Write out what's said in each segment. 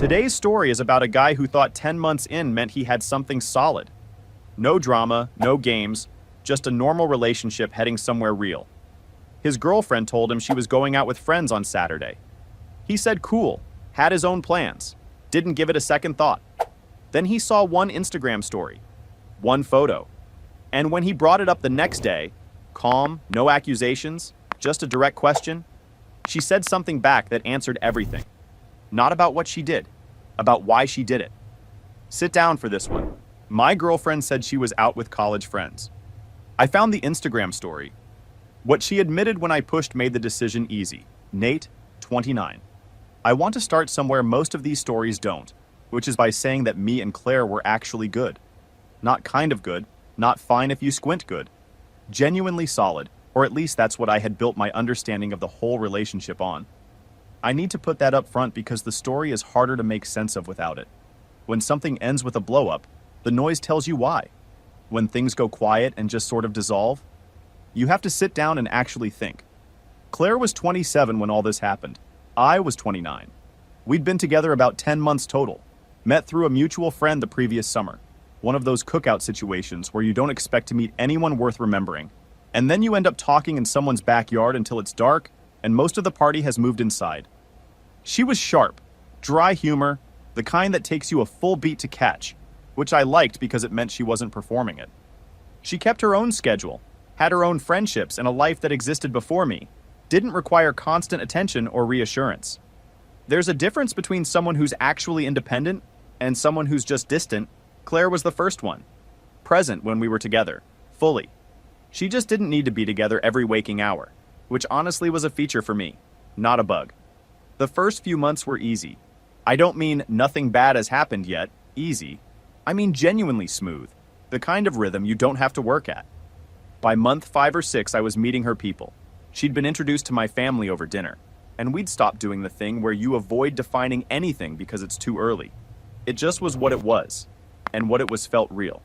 Today's story is about a guy who thought 10 months in meant he had something solid. No drama, no games, just a normal relationship heading somewhere real. His girlfriend told him she was going out with friends on Saturday. He said cool, had his own plans, didn't give it a second thought. Then he saw one Instagram story, one photo. And when he brought it up the next day, calm, no accusations, just a direct question, she said something back that answered everything. Not about what she did, about why she did it. Sit down for this one. My girlfriend said she was out with college friends. I found the Instagram story. What she admitted when I pushed made the decision easy. Nate, 29. I want to start somewhere most of these stories don't, which is by saying that me and Claire were actually good. Not kind of good, not fine if you squint good. Genuinely solid, or at least that's what I had built my understanding of the whole relationship on. I need to put that up front because the story is harder to make sense of without it. When something ends with a blow-up, the noise tells you why. When things go quiet and just sort of dissolve, you have to sit down and actually think. Claire was 27 when all this happened. I was 29. We'd been together about 10 months total. Met through a mutual friend the previous summer. One of those cookout situations where you don't expect to meet anyone worth remembering. And then you end up talking in someone's backyard until it's dark and most of the party has moved inside. She was sharp, dry humor, the kind that takes you a full beat to catch, which I liked because it meant she wasn't performing it. She kept her own schedule, had her own friendships and a life that existed before me, didn't require constant attention or reassurance. There's a difference between someone who's actually independent and someone who's just distant. Claire was the first one. Present when we were together, fully. She just didn't need to be together every waking hour, which honestly was a feature for me, not a bug. The first few months were easy. I don't mean nothing bad has happened yet, easy. I mean genuinely smooth, the kind of rhythm you don't have to work at. By month 5 or 6, I was meeting her people. She'd been introduced to my family over dinner, and we'd stopped doing the thing where you avoid defining anything because it's too early. It just was what it was, and what it was felt real.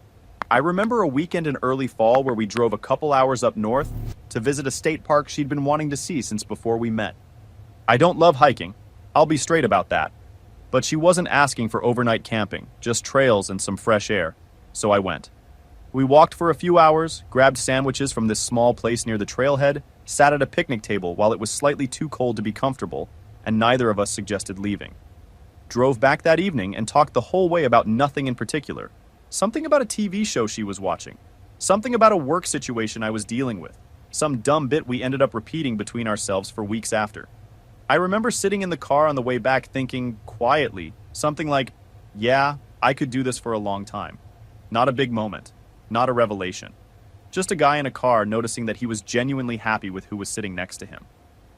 I remember a weekend in early fall where we drove a couple hours up north to visit a state park she'd been wanting to see since before we met. I don't love hiking, I'll be straight about that. But she wasn't asking for overnight camping, just trails and some fresh air, so I went. We walked for a few hours, grabbed sandwiches from this small place near the trailhead, sat at a picnic table while it was slightly too cold to be comfortable, and neither of us suggested leaving. Drove back that evening and talked the whole way about nothing in particular. Something about a TV show she was watching. Something about a work situation I was dealing with. Some dumb bit we ended up repeating between ourselves for weeks after. I remember sitting in the car on the way back thinking, quietly, something like, yeah, I could do this for a long time. Not a big moment. Not a revelation. Just a guy in a car noticing that he was genuinely happy with who was sitting next to him.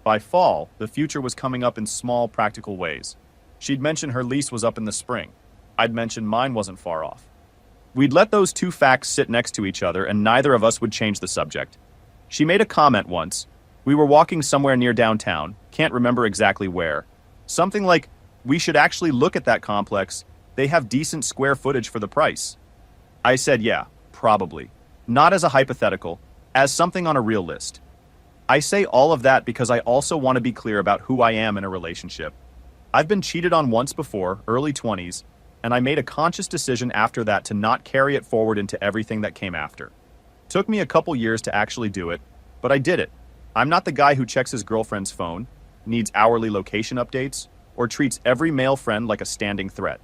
By fall, the future was coming up in small, practical ways. She'd mentioned her lease was up in the spring. I'd mentioned mine wasn't far off. We'd let those two facts sit next to each other and neither of us would change the subject. She made a comment once. We were walking somewhere near downtown, can't remember exactly where. Something like, we should actually look at that complex. They have decent square footage for the price. I said, yeah, probably. Not as a hypothetical, as something on a real list. I say all of that because I also want to be clear about who I am in a relationship. I've been cheated on once before, early 20s, and I made a conscious decision after that to not carry it forward into everything that came after. Took me a couple years to actually do it, but I did it. I'm not the guy who checks his girlfriend's phone, needs hourly location updates, or treats every male friend like a standing threat.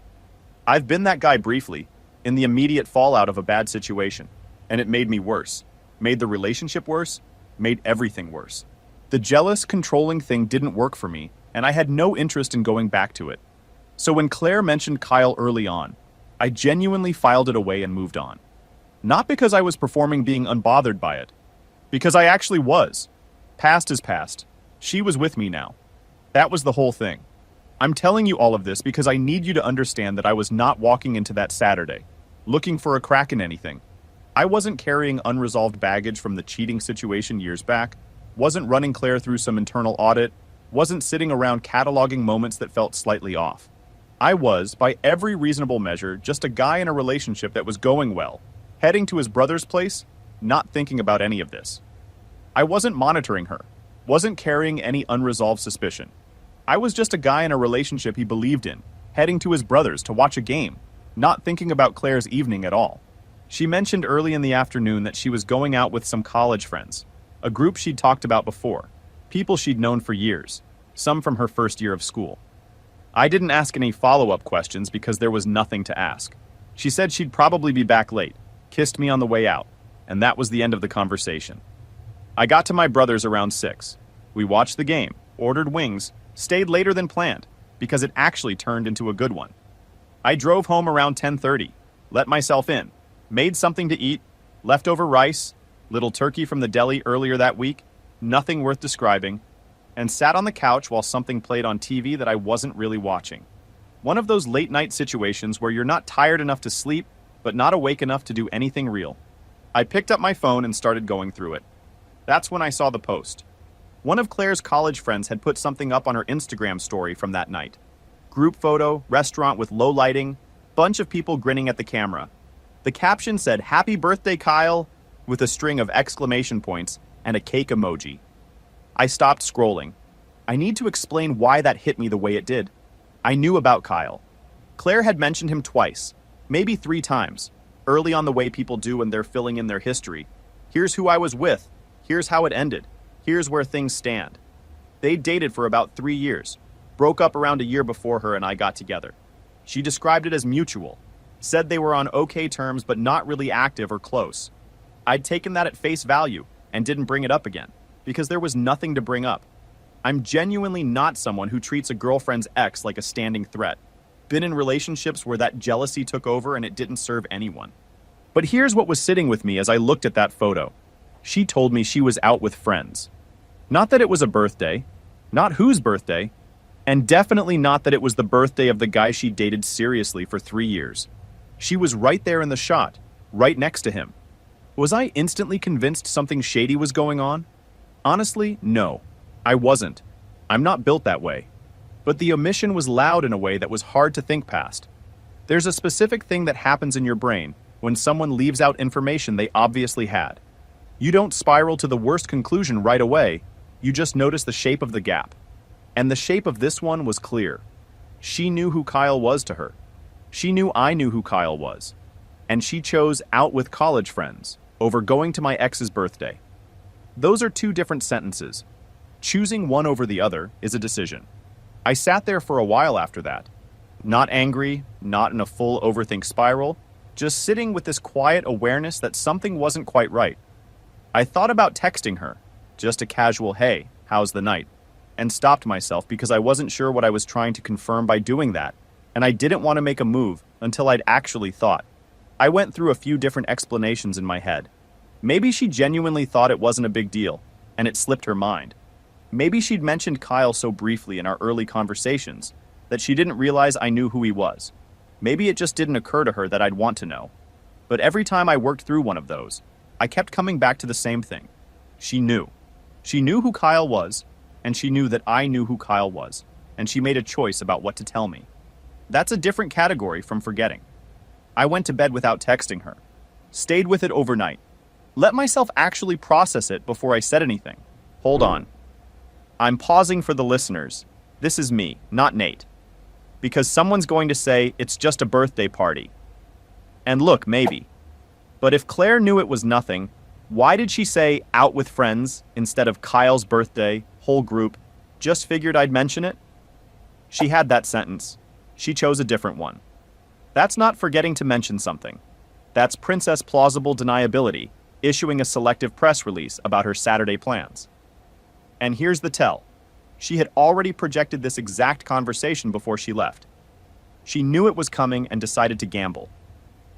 I've been that guy briefly, in the immediate fallout of a bad situation, and it made me worse. Made the relationship worse, made everything worse. The jealous, controlling thing didn't work for me, and I had no interest in going back to it. So when Claire mentioned Kyle early on, I genuinely filed it away and moved on. Not because I was performing being unbothered by it, because I actually was. Past is past. She was with me now. That was the whole thing. I'm telling you all of this because I need you to understand that I was not walking into that Saturday, looking for a crack in anything. I wasn't carrying unresolved baggage from the cheating situation years back, wasn't running Claire through some internal audit, wasn't sitting around cataloging moments that felt slightly off. I was, by every reasonable measure, just a guy in a relationship that was going well, heading to his brother's place, not thinking about any of this. I wasn't monitoring her, wasn't carrying any unresolved suspicion. I was just a guy in a relationship he believed in, heading to his brother's to watch a game, not thinking about Claire's evening at all. She mentioned early in the afternoon that she was going out with some college friends, a group she'd talked about before, people she'd known for years, some from her first year of school. I didn't ask any follow-up questions because there was nothing to ask. She said she'd probably be back late, kissed me on the way out, and that was the end of the conversation. I got to my brother's around 6. We watched the game, ordered wings, stayed later than planned, because it actually turned into a good one. I drove home around 10:30, let myself in, made something to eat, leftover rice, little turkey from the deli earlier that week, nothing worth describing, and sat on the couch while something played on TV that I wasn't really watching. One of those late-night situations where you're not tired enough to sleep, but not awake enough to do anything real. I picked up my phone and started going through it. That's when I saw the post. One of Claire's college friends had put something up on her Instagram story from that night. Group photo, restaurant with low lighting, bunch of people grinning at the camera. The caption said, "Happy birthday, Kyle," with a string of exclamation points and a cake emoji. I stopped scrolling. I need to explain why that hit me the way it did. I knew about Kyle. Claire had mentioned him twice, maybe 3 times, early on the way people do when they're filling in their history. Here's who I was with. Here's how it ended. Here's where things stand. They dated for about 3 years, broke up around a year before her and I got together. She described it as mutual, said they were on okay terms but not really active or close. I'd taken that at face value and didn't bring it up again, because there was nothing to bring up. I'm genuinely not someone who treats a girlfriend's ex like a standing threat. Been in relationships where that jealousy took over and it didn't serve anyone. But here's what was sitting with me as I looked at that photo. She told me she was out with friends. Not that it was a birthday, not whose birthday, and definitely not that it was the birthday of the guy she dated seriously for 3 years. She was right there in the shot, right next to him. Was I instantly convinced something shady was going on? Honestly, no, I wasn't. I'm not built that way. But the omission was loud in a way that was hard to think past. There's a specific thing that happens in your brain when someone leaves out information they obviously had. You don't spiral to the worst conclusion right away, you just notice the shape of the gap. And the shape of this one was clear. She knew who Kyle was to her. She knew I knew who Kyle was. And she chose out with college friends over going to my ex's birthday. Those are 2 different sentences. Choosing one over the other is a decision. I sat there for a while after that. Not angry, not in a full overthink spiral, just sitting with this quiet awareness that something wasn't quite right. I thought about texting her, just a casual "Hey, how's the night?" and stopped myself because I wasn't sure what I was trying to confirm by doing that, and I didn't want to make a move until I'd actually thought. I went through a few different explanations in my head. Maybe she genuinely thought it wasn't a big deal, and it slipped her mind. Maybe she'd mentioned Kyle so briefly in our early conversations that she didn't realize I knew who he was. Maybe it just didn't occur to her that I'd want to know. But every time I worked through one of those, I kept coming back to the same thing. She knew. She knew who Kyle was, and she knew that I knew who Kyle was, and she made a choice about what to tell me. That's a different category from forgetting. I went to bed without texting her. Stayed with it overnight. Let myself actually process it before I said anything. Hold on. I'm pausing for the listeners. This is me, not Nate. Because someone's going to say it's just a birthday party. And look, maybe. But if Claire knew it was nothing, why did she say out with friends instead of Kyle's birthday, whole group? Just figured I'd mention it? She had that sentence. She chose a different one. That's not forgetting to mention something. That's Princess Plausible Deniability, issuing a selective press release about her Saturday plans. And here's the tell. She had already projected this exact conversation before she left. She knew it was coming and decided to gamble.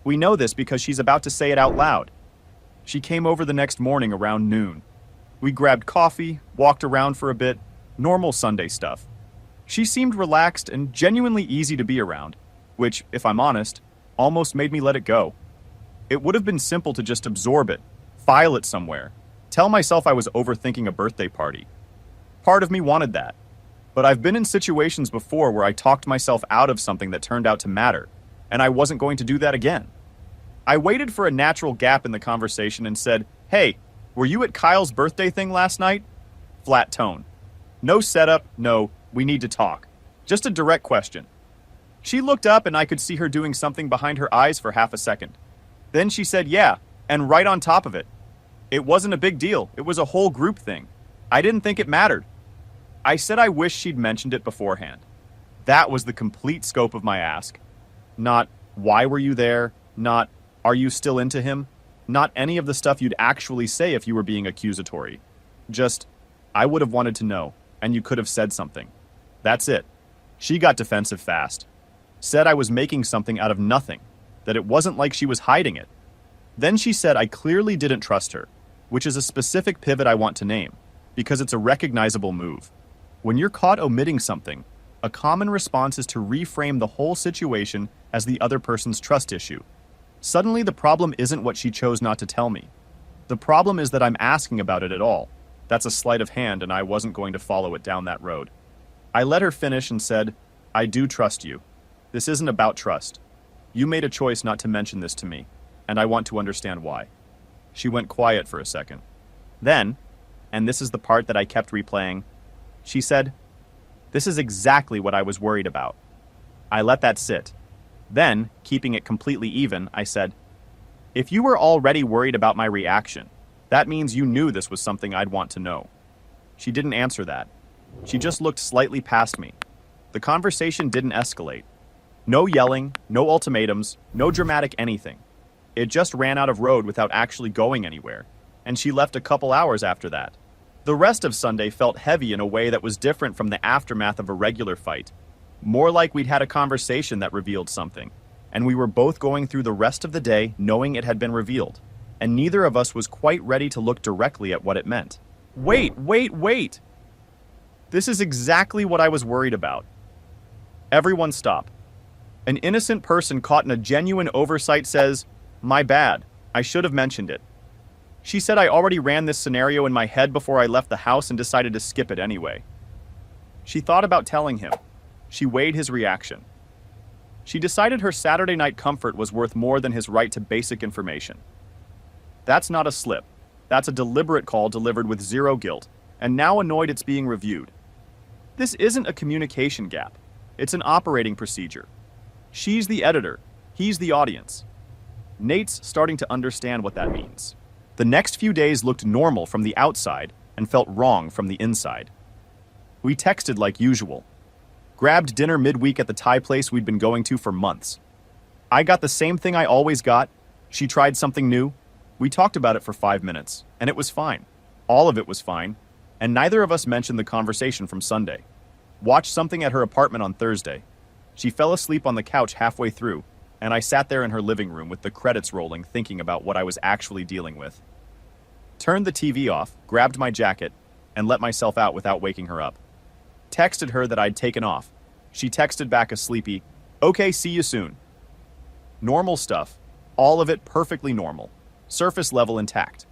We know this because she's about to say it out loud. She came over the next morning around noon. We grabbed coffee, walked around for a bit, normal Sunday stuff. She seemed relaxed and genuinely easy to be around, which, if I'm honest, almost made me let it go. It would have been simple to just absorb it, file it somewhere, tell myself I was overthinking a birthday party. Part of me wanted that. But I've been in situations before where I talked myself out of something that turned out to matter, and I wasn't going to do that again. I waited for a natural gap in the conversation and said, "Hey, were you at Kyle's birthday thing last night?" Flat tone. No setup, no, we need to talk. Just a direct question. She looked up and I could see her doing something behind her eyes for half a second. Then she said, "Yeah," and right on top of it. It wasn't a big deal. It was a whole group thing. I didn't think it mattered. I said I wish she'd mentioned it beforehand. That was the complete scope of my ask. Not, "Why were you there?" Not, "Are you still into him?" Not any of the stuff you'd actually say if you were being accusatory. Just, "I would have wanted to know, and you could have said something." That's it. She got defensive fast. Said I was making something out of nothing, that it wasn't like she was hiding it. Then she said I clearly didn't trust her, which is a specific pivot I want to name, because it's a recognizable move. When you're caught omitting something, a common response is to reframe the whole situation as the other person's trust issue. Suddenly, the problem isn't what she chose not to tell me. The problem is that I'm asking about it at all. That's a sleight of hand, and I wasn't going to follow it down that road. I let her finish and said, "I do trust you. This isn't about trust. You made a choice not to mention this to me, and I want to understand why." She went quiet for a second. Then, and this is the part that I kept replaying, she said, "This is exactly what I was worried about." I let that sit. Then, keeping it completely even, I said, "If you were already worried about my reaction, that means you knew this was something I'd want to know." She didn't answer that. She just looked slightly past me. The conversation didn't escalate. No yelling, no ultimatums, no dramatic anything. It just ran out of road without actually going anywhere, and she left a couple hours after that. The rest of Sunday felt heavy in a way that was different from the aftermath of a regular fight. More like we'd had a conversation that revealed something, and we were both going through the rest of the day knowing it had been revealed, and neither of us was quite ready to look directly at what it meant. Wait! This is exactly what I was worried about. Everyone stop. An innocent person caught in a genuine oversight says, "My bad, I should have mentioned it." She said I already ran this scenario in my head before I left the house and decided to skip it anyway. She thought about telling him. She weighed his reaction. She decided her Saturday night comfort was worth more than his right to basic information. That's not a slip. That's a deliberate call delivered with zero guilt, and now annoyed it's being reviewed. This isn't a communication gap. It's an operating procedure. She's the editor. He's the audience. Nate's starting to understand what that means. The next few days looked normal from the outside and felt wrong from the inside. We texted like usual. Grabbed dinner midweek at the Thai place we'd been going to for months. I got the same thing I always got. She tried something new. We talked about it for 5 minutes, and it was fine. All of it was fine, and neither of us mentioned the conversation from Sunday. Watched something at her apartment on Thursday. She fell asleep on the couch halfway through, and I sat there in her living room with the credits rolling thinking about what I was actually dealing with. Turned the TV off, grabbed my jacket, and let myself out without waking her up. Texted her that I'd taken off. She texted back a sleepy, "Okay, see you soon." Normal stuff. All of it perfectly normal. Surface level intact.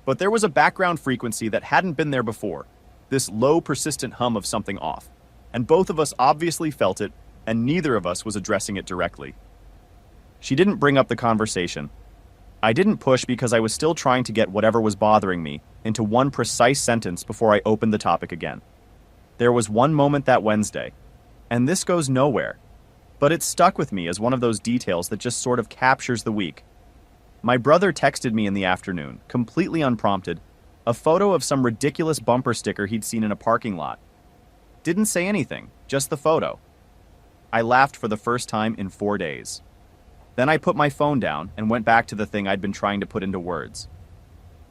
But there was a background frequency that hadn't been there before. This low, persistent hum of something off. And both of us obviously felt it, and neither of us was addressing it directly. She didn't bring up the conversation. I didn't push because I was still trying to get whatever was bothering me into one precise sentence before I opened the topic again. There was one moment that Wednesday, and this goes nowhere, but it stuck with me as one of those details that just sort of captures the week. My brother texted me in the afternoon, completely unprompted, a photo of some ridiculous bumper sticker he'd seen in a parking lot. Didn't say anything, just the photo. I laughed for the first time in 4 days. Then I put my phone down and went back to the thing I'd been trying to put into words.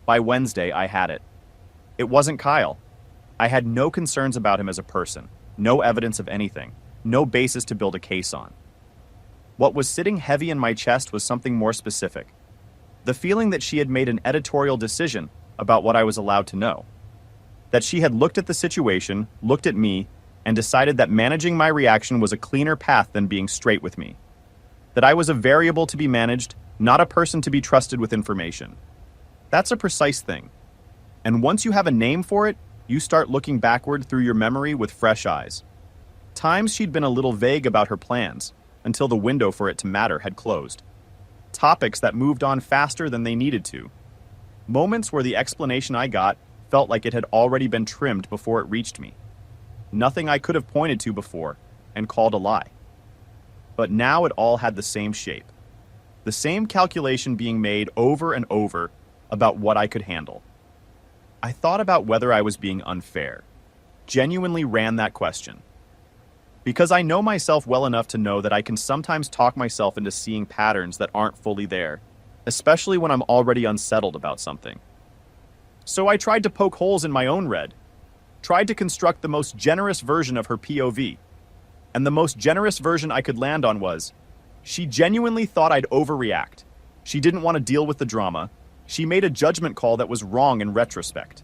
By Wednesday, I had it. It wasn't Kyle. I had no concerns about him as a person, no evidence of anything, no basis to build a case on. What was sitting heavy in my chest was something more specific. The feeling that she had made an editorial decision about what I was allowed to know. That she had looked at the situation, looked at me, and decided that managing my reaction was a cleaner path than being straight with me. That I was a variable to be managed, not a person to be trusted with information. That's a precise thing. And once you have a name for it, you start looking backward through your memory with fresh eyes. Times she'd been a little vague about her plans, until the window for it to matter had closed. Topics that moved on faster than they needed to. Moments where the explanation I got felt like it had already been trimmed before it reached me. Nothing I could have pointed to before and called a lie. But now it all had the same shape. The same calculation being made over and over about what I could handle. I thought about whether I was being unfair. Genuinely ran that question. Because I know myself well enough to know that I can sometimes talk myself into seeing patterns that aren't fully there, especially when I'm already unsettled about something. So I tried to poke holes in my own red, tried to construct the most generous version of her POV. And the most generous version I could land on was, she genuinely thought I'd overreact. She didn't want to deal with the drama. She made a judgment call that was wrong in retrospect.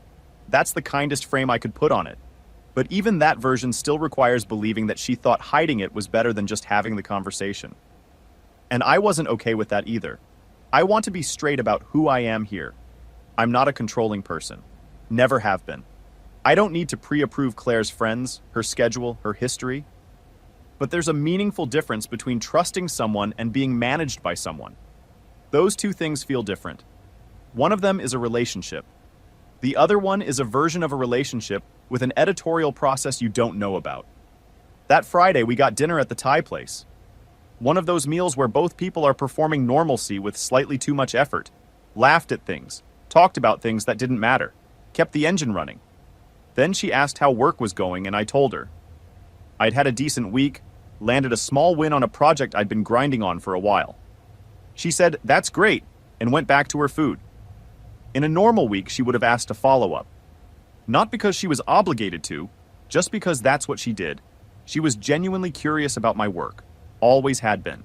That's the kindest frame I could put on it. But even that version still requires believing that she thought hiding it was better than just having the conversation. And I wasn't okay with that either. I want to be straight about who I am here. I'm not a controlling person. Never have been. I don't need to pre-approve Claire's friends, her schedule, her history. But there's a meaningful difference between trusting someone and being managed by someone. Those two things feel different. One of them is a relationship. The other one is a version of a relationship with an editorial process you don't know about. That Friday, we got dinner at the Thai place. One of those meals where both people are performing normalcy with slightly too much effort, laughed at things, talked about things that didn't matter, kept the engine running. Then she asked how work was going, and I told her. I'd had a decent week, landed a small win on a project I'd been grinding on for a while. She said, "That's great," and went back to her food. In a normal week, she would have asked a follow-up. Not because she was obligated to, just because that's what she did. She was genuinely curious about my work. Always had been.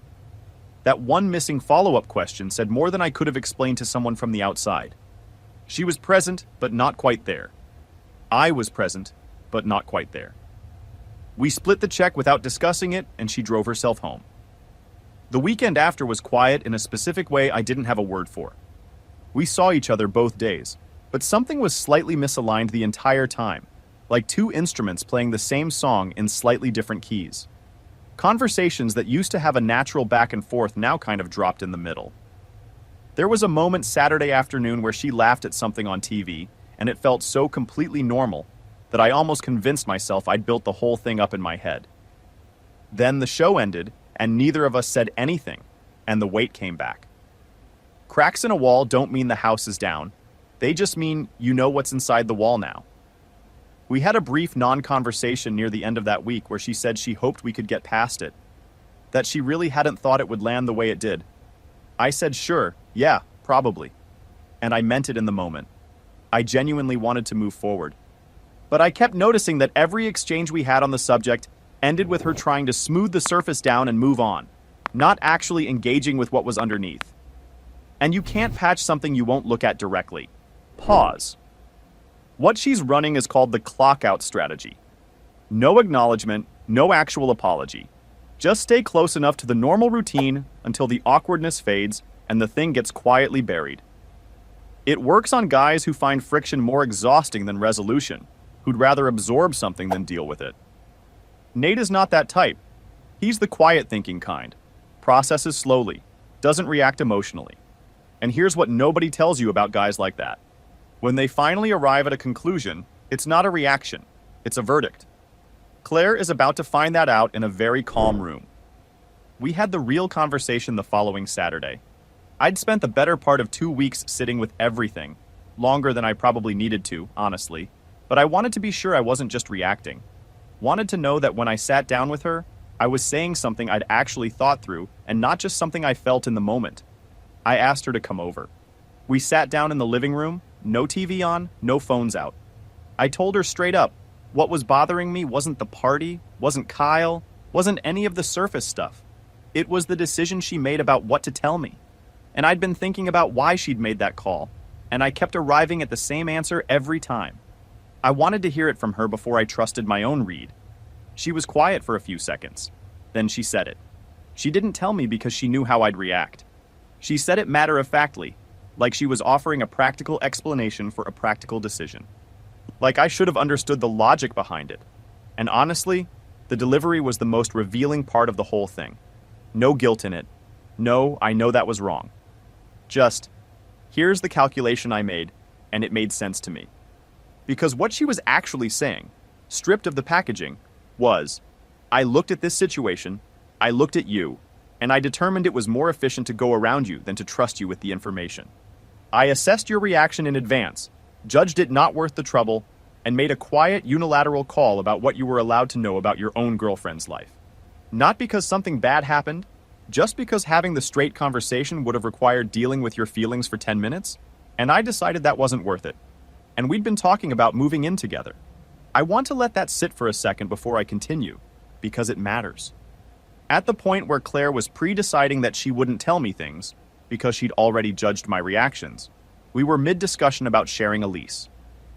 That one missing follow-up question said more than I could have explained to someone from the outside. She was present, but not quite there. I was present, but not quite there. We split the check without discussing it, and she drove herself home. The weekend after was quiet in a specific way I didn't have a word for. We saw each other both days, but something was slightly misaligned the entire time, like two instruments playing the same song in slightly different keys. Conversations that used to have a natural back and forth now kind of dropped in the middle. There was a moment Saturday afternoon where she laughed at something on TV, and it felt so completely normal that I almost convinced myself I'd built the whole thing up in my head. Then the show ended, and neither of us said anything, and the weight came back. Cracks in a wall don't mean the house is down. They just mean you know what's inside the wall now. We had a brief non-conversation near the end of that week where she said she hoped we could get past it, that she really hadn't thought it would land the way it did. I said sure, yeah, probably. And I meant it in the moment. I genuinely wanted to move forward. But I kept noticing that every exchange we had on the subject ended with her trying to smooth the surface down and move on, not actually engaging with what was underneath. And you can't patch something you won't look at directly. Pause. What she's running is called the clock-out strategy. No acknowledgement, no actual apology. Just stay close enough to the normal routine until the awkwardness fades and the thing gets quietly buried. It works on guys who find friction more exhausting than resolution, who'd rather absorb something than deal with it. Nate is not that type. He's the quiet thinking kind. Processes slowly, doesn't react emotionally. And here's what nobody tells you about guys like that. When they finally arrive at a conclusion, it's not a reaction, it's a verdict. Claire is about to find that out in a very calm room. We had the real conversation the following Saturday. I'd spent the better part of 2 weeks sitting with everything, longer than I probably needed to, honestly, but I wanted to be sure I wasn't just reacting. Wanted to know that when I sat down with her, I was saying something I'd actually thought through and not just something I felt in the moment. I asked her to come over. We sat down in the living room, no TV on, no phones out. I told her straight up, what was bothering me wasn't the party, wasn't Kyle, wasn't any of the surface stuff. It was the decision she made about what to tell me. And I'd been thinking about why she'd made that call, and I kept arriving at the same answer every time. I wanted to hear it from her before I trusted my own read. She was quiet for a few seconds. Then she said it. She didn't tell me because she knew how I'd react. She said it matter-of-factly, like she was offering a practical explanation for a practical decision. Like I should have understood the logic behind it. And honestly, the delivery was the most revealing part of the whole thing. No guilt in it. No, I know that was wrong. Just, here's the calculation I made, and it made sense to me. Because what she was actually saying, stripped of the packaging, was, I looked at this situation, I looked at you, and I determined it was more efficient to go around you than to trust you with the information. I assessed your reaction in advance, judged it not worth the trouble, and made a quiet, unilateral call about what you were allowed to know about your own girlfriend's life. Not because something bad happened, just because having the straight conversation would have required dealing with your feelings for 10 minutes, and I decided that wasn't worth it. And we'd been talking about moving in together. I want to let that sit for a second before I continue, because it matters. At the point where Claire was pre-deciding that she wouldn't tell me things, because she'd already judged my reactions, we were mid-discussion about sharing a lease.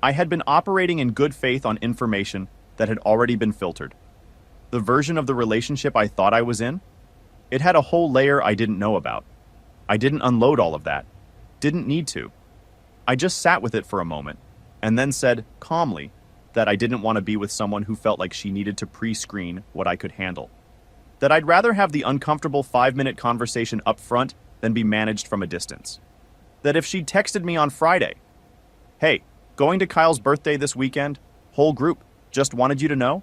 I had been operating in good faith on information that had already been filtered. The version of the relationship I thought I was in, it had a whole layer I didn't know about. I didn't unload all of that. Didn't need to. I just sat with it for a moment, and then said, calmly, that I didn't want to be with someone who felt like she needed to pre-screen what I could handle. That I'd rather have the uncomfortable 5-minute conversation up front than be managed from a distance. That if she'd texted me on Friday, "Hey, going to Kyle's birthday this weekend, whole group, just wanted you to know,"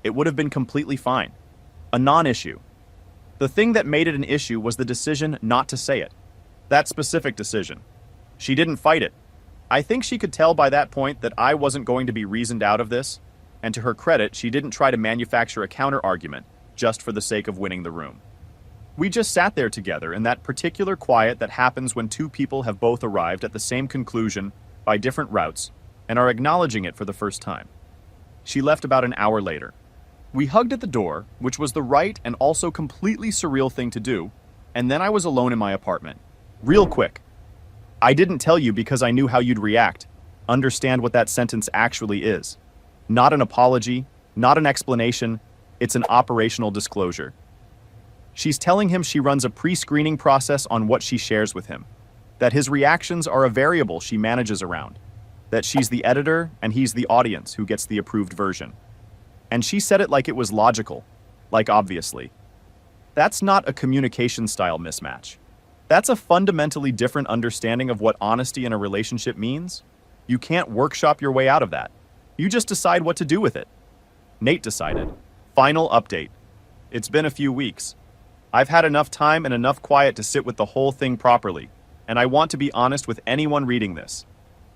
it would have been completely fine. A non-issue. The thing that made it an issue was the decision not to say it. That specific decision. She didn't fight it. I think she could tell by that point that I wasn't going to be reasoned out of this, and to her credit, she didn't try to manufacture a counter-argument just for the sake of winning the room. We just sat there together in that particular quiet that happens when two people have both arrived at the same conclusion by different routes and are acknowledging it for the first time. She left about an hour later. We hugged at the door, which was the right and also completely surreal thing to do, and then I was alone in my apartment. Real quick. I didn't tell you because I knew how you'd react. Understand what that sentence actually is. Not an apology, not an explanation, it's an operational disclosure. She's telling him she runs a pre-screening process on what she shares with him, that his reactions are a variable she manages around, that she's the editor and he's the audience who gets the approved version. And she said it like it was logical, like obviously. That's not a communication style mismatch. That's a fundamentally different understanding of what honesty in a relationship means. You can't workshop your way out of that. You just decide what to do with it. Nate decided. Final update. It's been a few weeks. I've had enough time and enough quiet to sit with the whole thing properly, and I want to be honest with anyone reading this.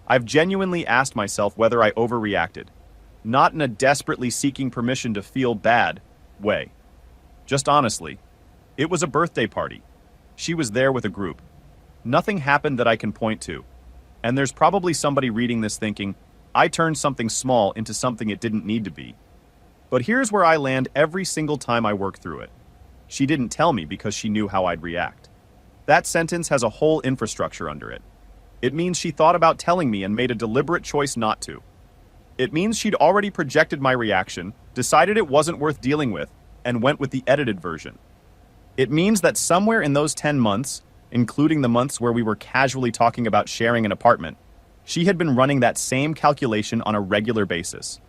I've genuinely asked myself whether I overreacted. Not in a desperately seeking permission to feel bad way. Just honestly. It was a birthday party. She was there with a group. Nothing happened that I can point to. And there's probably somebody reading this thinking, I turned something small into something it didn't need to be. But here's where I land every single time I work through it. She didn't tell me because she knew how I'd react. That sentence has a whole infrastructure under it. It means she thought about telling me and made a deliberate choice not to. It means she'd already projected my reaction, decided it wasn't worth dealing with, and went with the edited version. It means that somewhere in those 10 months, including the months where we were casually talking about sharing an apartment, she had been running that same calculation on a regular basis,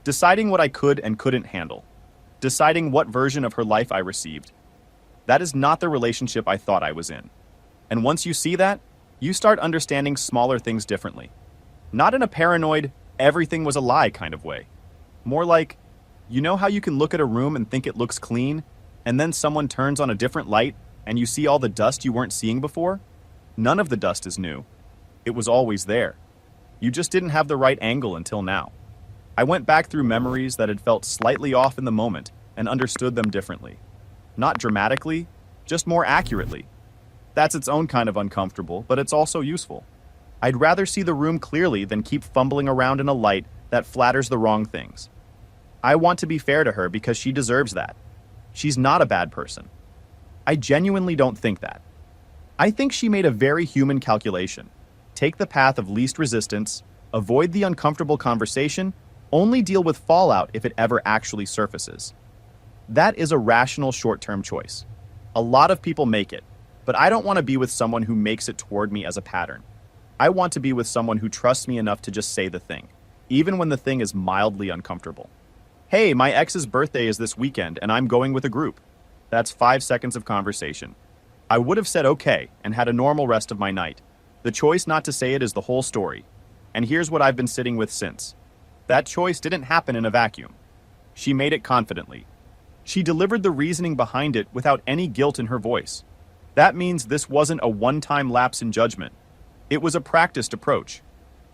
deciding what I could and couldn't handle, deciding what version of her life I received. That is not the relationship I thought I was in. And once you see that, you start understanding smaller things differently. Not in a paranoid, everything was a lie kind of way. More like, you know how you can look at a room and think it looks clean, and then someone turns on a different light and you see all the dust you weren't seeing before? None of the dust is new. It was always there. You just didn't have the right angle until now. I went back through memories that had felt slightly off in the moment and understood them differently. Not dramatically, just more accurately. That's its own kind of uncomfortable, but it's also useful. I'd rather see the room clearly than keep fumbling around in a light that flatters the wrong things. I want to be fair to her because she deserves that. She's not a bad person. I genuinely don't think that. I think she made a very human calculation. Take the path of least resistance, avoid the uncomfortable conversation, only deal with fallout if it ever actually surfaces. That is a rational short-term choice. A lot of people make it, but I don't want to be with someone who makes it toward me as a pattern. I want to be with someone who trusts me enough to just say the thing, even when the thing is mildly uncomfortable. Hey, my ex's birthday is this weekend and I'm going with a group. That's 5 seconds of conversation. I would have said okay and had a normal rest of my night. The choice not to say it is the whole story. And here's what I've been sitting with since. That choice didn't happen in a vacuum. She made it confidently. She delivered the reasoning behind it without any guilt in her voice. That means this wasn't a one-time lapse in judgment. It was a practiced approach.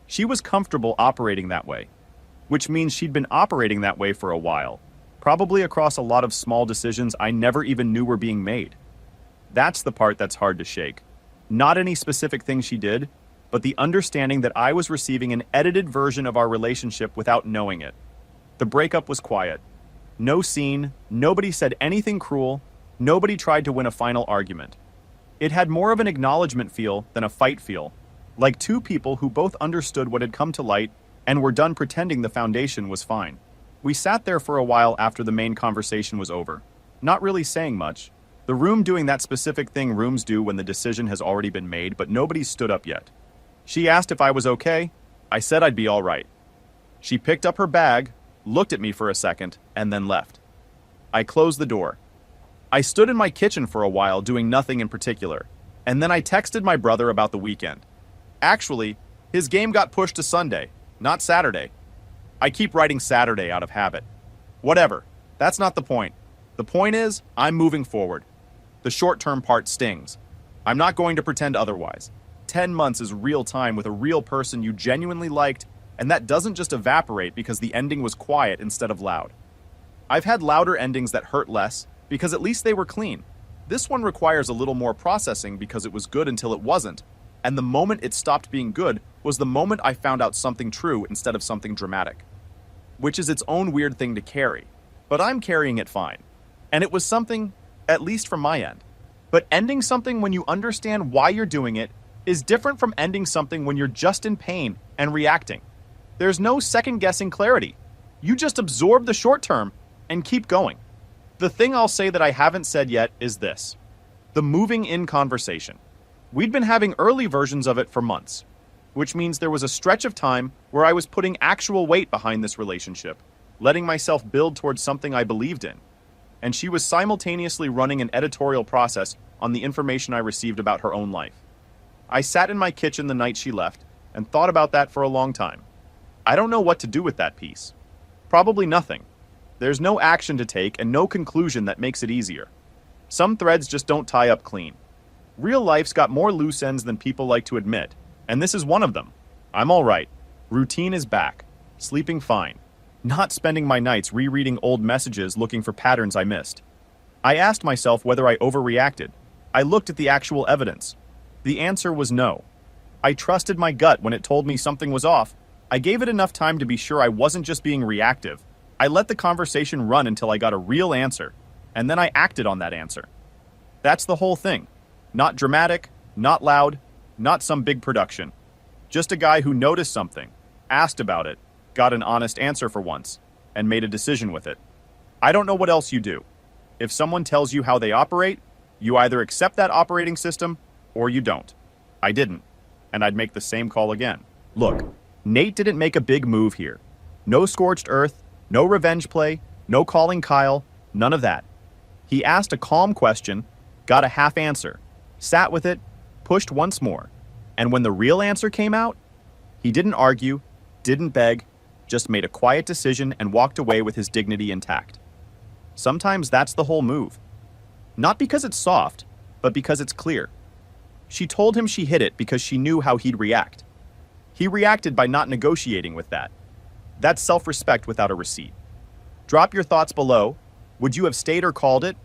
She was comfortable operating that way, which means she'd been operating that way for a while, probably across a lot of small decisions I never even knew were being made. That's the part that's hard to shake. Not any specific thing she did, but the understanding that I was receiving an edited version of our relationship without knowing it. The breakup was quiet. No scene, nobody said anything cruel, nobody tried to win a final argument. It had more of an acknowledgement feel than a fight feel, like two people who both understood what had come to light and were done pretending the foundation was fine. We sat there for a while after the main conversation was over, not really saying much. The room doing that specific thing rooms do when the decision has already been made, but nobody stood up yet. She asked if I was okay. I said I'd be all right. She picked up her bag, looked at me for a second, and then left. I closed the door. I stood in my kitchen for a while doing nothing in particular, and then I texted my brother about the weekend. Actually, his game got pushed to Sunday, not Saturday. I keep writing Saturday out of habit. Whatever, that's not the point. The point is, I'm moving forward. The short-term part stings. I'm not going to pretend otherwise. 10 months is real time with a real person you genuinely liked, and that doesn't just evaporate because the ending was quiet instead of loud. I've had louder endings that hurt less because at least they were clean. This one requires a little more processing because it was good until it wasn't, and the moment it stopped being good was the moment I found out something true instead of something dramatic. Which is its own weird thing to carry, but I'm carrying it fine. And it was something, at least from my end. But ending something when you understand why you're doing it is different from ending something when you're just in pain and reacting. There's no second-guessing clarity. You just absorb the short term and keep going. The thing I'll say that I haven't said yet is this: the moving in conversation. We'd been having early versions of it for months, which means there was a stretch of time where I was putting actual weight behind this relationship, letting myself build towards something I believed in. And she was simultaneously running an editorial process on the information I received about her own life. I sat in my kitchen the night she left and thought about that for a long time. I don't know what to do with that piece. Probably nothing. There's no action to take and no conclusion that makes it easier. Some threads just don't tie up clean. Real life's got more loose ends than people like to admit, and this is one of them. I'm all right. Routine is back. Sleeping fine. Not spending my nights rereading old messages looking for patterns I missed. I asked myself whether I overreacted. I looked at the actual evidence. The answer was no. I trusted my gut when it told me something was off. I gave it enough time to be sure I wasn't just being reactive. I let the conversation run until I got a real answer, and then I acted on that answer. That's the whole thing. Not dramatic, not loud, not some big production. Just a guy who noticed something, asked about it, got an honest answer for once, and made a decision with it. I don't know what else you do. If someone tells you how they operate, you either accept that operating system or you don't. I didn't, and I'd make the same call again. Look, Nate didn't make a big move here. No scorched earth, no revenge play, no calling Kyle, none of that. He asked a calm question, got a half answer, sat with it, pushed once more, and when the real answer came out, he didn't argue, didn't beg, just made a quiet decision and walked away with his dignity intact. Sometimes that's the whole move. Not because it's soft, but because it's clear. She told him she hid it because she knew how he'd react. He reacted by not negotiating with that. That's self-respect without a receipt. Drop your thoughts below. Would you have stayed or called it?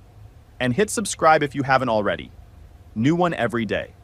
And hit subscribe if you haven't already. New one every day.